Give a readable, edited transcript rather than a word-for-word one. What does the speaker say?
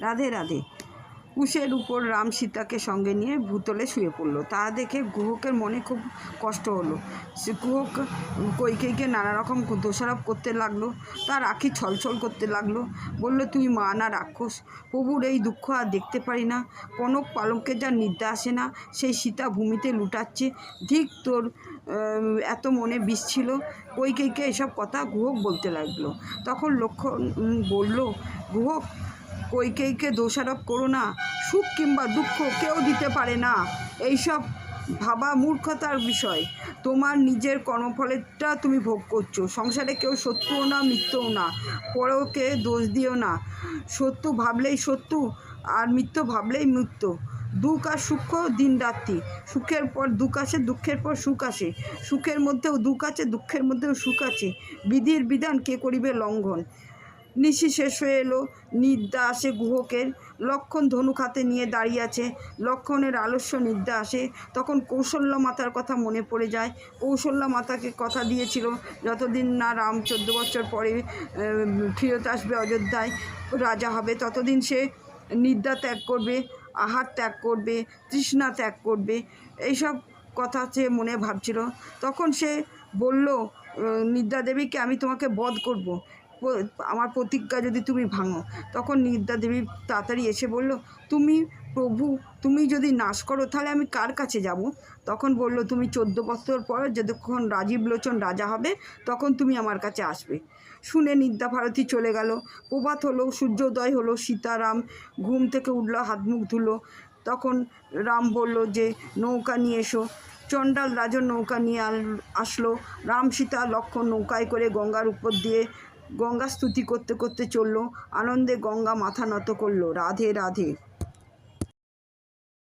রাধে রাধে। কুশের উপর রাম সীতাকে সঙ্গে নিয়ে ভূতলে শুয়ে পড়ল। তা দেখে গুহকের মনে খুব কষ্ট হলো। সে গুহক কইকেয়ীকে নানা রকম দোষারোপ করতে লাগলো। তার আঁখি ছলছল করতে লাগলো। বলল, তুই মা না রাক্ষস? প্রভুর এই দুঃখ আর দেখতে পারি না। কনক পালঙ্কের যার নিদ্রা আসে না, সেই সীতা ভূমিতে লুটাচ্ছে। ঠিক তোর এত মনে বিষ ছিল। কইকেয়ীকে এসব কথা গুহক বলতে লাগলো। তখন লক্ষ্মণ বলল, গুহক, কইকেয়ীকে দোষারোপ করো না। সুখ কিংবা দুঃখ কেউ দিতে পারে না। এইসব ভাবা মূর্খতার বিষয়। তোমার নিজের কর্মফলেরটা তুমি ভোগ করছো। সংসারে কেউ শত্রুও না, মিত্রও না। পরকে দোষ দিও না। শত্রু ভাবলেই শত্রু, আর মিত্র ভাবলেই মৃত্যু। দুঃখ আর সুখ দিন রাত্রি। সুখের পর দুঃখ আসে, দুঃখের পর সুখ আসে। সুখের মধ্যেও দুঃখ আছে, দুঃখের মধ্যেও সুখ আছে। বিধির বিধান কে করিবে লঙ্ঘন? নিশি শেষ হয়ে এলো। নিদ্রা আসে গুহকের। লক্ষ্মণ ধনুক হাতে নিয়ে দাঁড়িয়ে আছে। লক্ষ্মণের আলস্য নিদ্রা আসে। তখন কৌশল্যা মাতার কথা মনে পড়ে যায়। কৌশল্যা মাতাকে কথা দিয়েছিল, যতদিন না রাম 14 বছর পরে ফিরত আসবে, অযোধ্যায় রাজা হবে, ততদিন সে নিদ্রা ত্যাগ করবে, আহার ত্যাগ করবে, তৃষ্ণা ত্যাগ করবে। এইসব কথা সে মনে ভাবছিল। তখন সে বলল নিদ্রা দেবীকে, আমি তোমাকে বধ করব, আমার প্রতিজ্ঞা যদি তুমি ভাঙো। তখন নিদ্রা দেবী তাড়াতাড়ি এসে বলল, তুমি প্রভু, তুমি যদি নাশ করো তাহলে আমি কার কাছে যাব? তখন বলল, তুমি 14 বছর পর যতক্ষণ রাজীব লোচন রাজা হবে, তখন তুমি আমার কাছে আসবে। শুনে নিদ্রা ভারতী চলে গেল। প্রভাত হলো, সূর্যোদয় হলো। সীতারাম ঘুম থেকে উঠল, হাত মুখ ধুলো। তখন রাম বলল যে নৌকা নিয়ে এসো। চণ্ডাল রাজন নৌকা নিয়ে আসলো। রাম, সীতা, লক্ষ্মণ নৌকায় করে গঙ্গার উপর দিয়ে গঙ্গা স্তুতি করতে করতে চলল। আনন্দে গঙ্গা মাথা নত করল। রাধে রাধে।